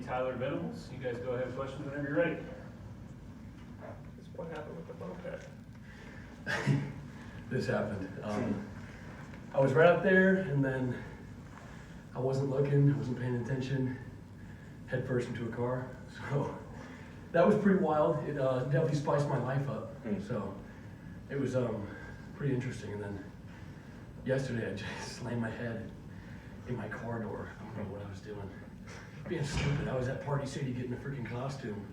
Tyler Venables. You guys go ahead with questions whenever you're ready. What happened with the moped? This happened. I was right up there, and then I wasn't looking, I wasn't paying attention, head first into a car. So that was pretty wild. It definitely spiced my life up. So it was pretty interesting. And then yesterday I just slammed my head in my car door. I don't know what I was doing. Being stupid. I was at Party City getting a freaking costume.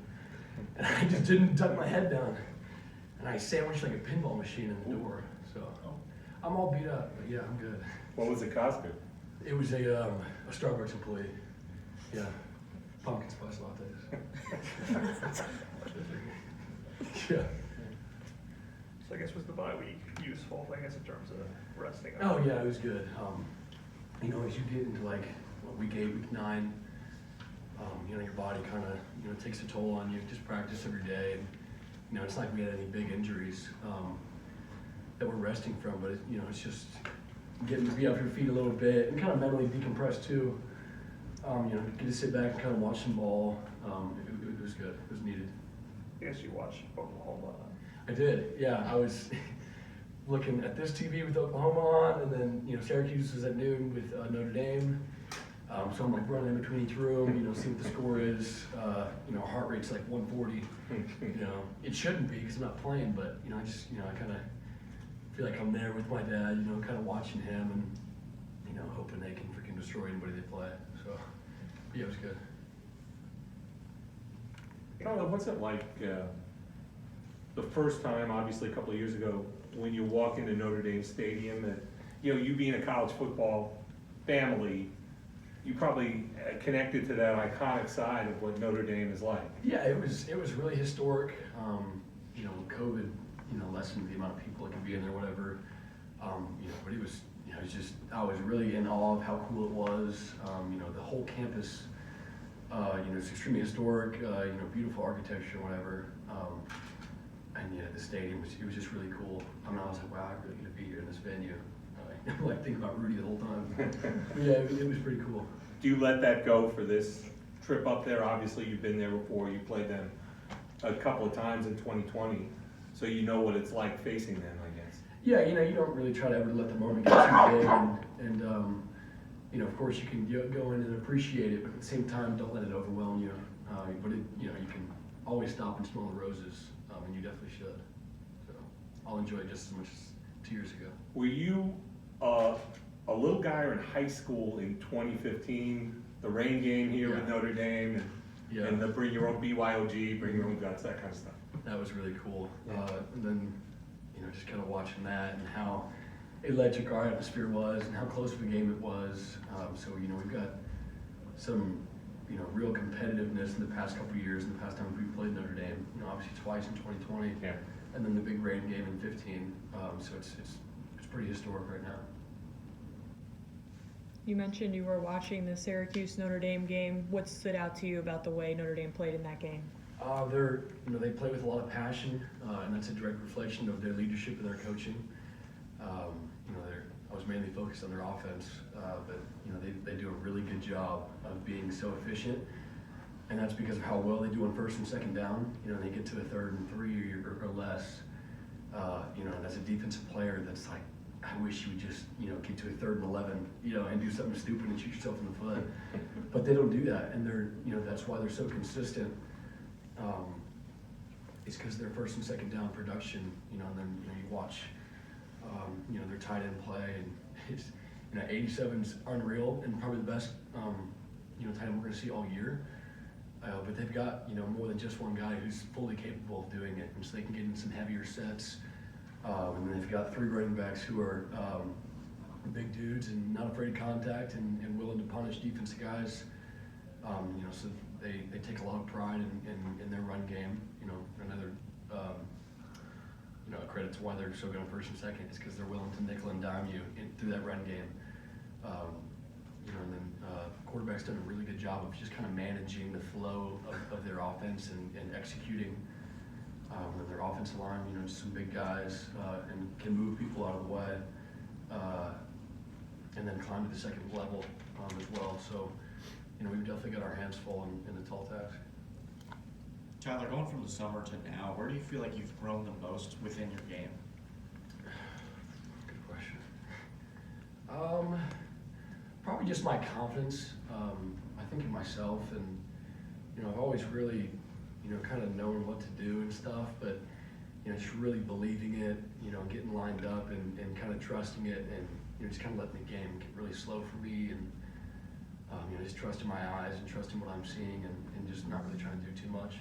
And I just didn't tuck my head down. And I sandwiched like a pinball machine in the door. So I'm all beat up, but yeah, I'm good. What was the costume? It was a Starbucks employee. Yeah. Pumpkin spice lattes. Yeah. So I guess was the bye week useful, I guess, in terms of resting up? Oh yeah, it was good. You know, as you get into like week 8, week 9, you know, your body kind of, you know, takes a toll on you. Just practice every day, and you know, it's not like we had any big injuries that we're resting from, but you know, it's just getting to be off your feet a little bit and kind of mentally decompress too. You know, get to sit back and kind of watch some ball. It was good. It was needed. I guess you watched Oklahoma. I did. Yeah, I was looking at this TV with Oklahoma on, and then you know, Syracuse was at noon with Notre Dame. So I'm like running in between each room, you know, see what the score is. You know, heart rate's like 140. You know, it shouldn't be because I'm not playing, but you know, I kind of feel like I'm there with my dad, you know, kind of watching him and you know, hoping they can freaking destroy anybody they play. So yeah, it was good. Tyler, what's it like the first time, obviously a couple of years ago, when you walk into Notre Dame Stadium, that, you know, you being a college football family, you probably connected to that iconic side of what Notre Dame is like. Yeah, it was really historic. You know, COVID, you know, lessened the amount of people that could be in there, whatever. You know, but it was, you know, it's just, I was really in awe of how cool it was. You know, the whole campus, you know, it's extremely historic. You know, beautiful architecture, whatever. And yeah, the stadium it was just really cool. I mean, I was like, wow, I really get to be here in this venue. Like think about Rudy the whole time. Yeah, it was pretty cool. Do you let that go for this trip up there? Obviously, you've been there before. You played them a couple of times in 2020, so you know what it's like facing them, I guess. Yeah, you know, you don't really try to ever let the moment get too big, and you know, of course, you can go in and appreciate it, but at the same time, don't let it overwhelm you. But it, you know, you can always stop and smell the roses, and you definitely should. So I'll enjoy it just as much as 2 years ago. Were you a little guy in high school in 2015, the rain game here with Notre Dame, and the bring your own BYOG, bring your own guts, that kind of stuff? That was really cool. And then, you know, just kind of watching that and how electric our atmosphere was and how close of a game it was. So, you know, we've got some, you know, real competitiveness in the past couple of years, in the past time we played Notre Dame, you know, obviously twice in 2020, and then the big rain game in 15. So it's pretty historic right now. You mentioned you were watching the Syracuse Notre Dame game. What stood out to you about the way Notre Dame played in that game? You know, they play with a lot of passion, and that's a direct reflection of their leadership and their coaching. You know, I was mainly focused on their offense, but you know, they do a really good job of being so efficient, and that's because of how well they do on first and second down. You know, they get to a 3rd and 3 or less. You know, and as a defensive player, that's like, I wish you would just, you know, get to a 3rd and 11, you know, and do something stupid and shoot yourself in the foot. But they don't do that, and they're, you know, that's why they're so consistent. It's because their first and second down production, you know, and then you know you watch, you know, their tight end play, and it's, you know, 87's unreal and probably the best, you know, tight end we're going to see all year. But they've got, you know, more than just one guy who's fully capable of doing it, and so they can get in some heavier sets. And then they've got 3 running backs who are big dudes and not afraid of contact and willing to punish defensive guys. You know, so they take a lot of pride in their run game. You know, another you know, credit to why they're so good on first and second is because they're willing to nickel and dime you through that run game. You know, and then quarterback's done a really good job of just kind of managing the flow of their offense and executing. And their offensive line, you know, just some big guys and can move people out of the way, and then climb to the second level as well. So, you know, we've definitely got our hands full in the tall task. Tyler, going from the summer to now, where do you feel like you've grown the most within your game? Good question. Probably just my confidence. I think in myself, and you know, I've always really, you know, kind of known what to do and stuff, but you know, just really believing it, you know, getting lined up and kind of trusting it, and you know, just kind of letting the game get really slow for me, and you know, just trusting my eyes and trusting what I'm seeing, and just not really trying to do too much.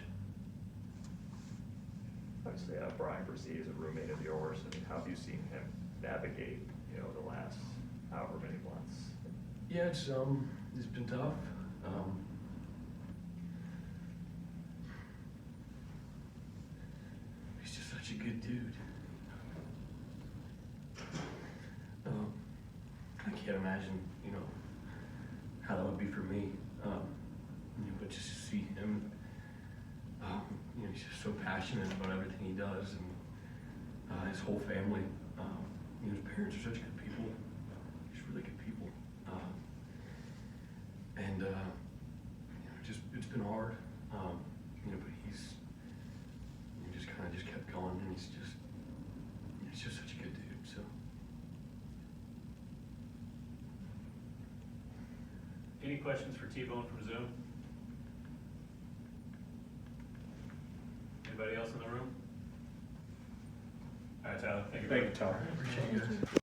Obviously, Brian Brzee is a roommate of yours, and how have you seen him navigate, you know, the last however many months? Yeah, it's been tough. He's just such a good dude. I can't imagine, you know, how that would be for me. You know, but just to see him, you know, he's just so passionate about everything he does, and his whole family. You know, his parents are such good people. Just really good people. And you know, it's been hard. You know, but he just kind of kept going, and he's just such a good dude. So. Any questions for T-Bone from Zoom? Anybody else in the room? All right, Tyler, thank you. Thank you, Tyler. I appreciate you guys.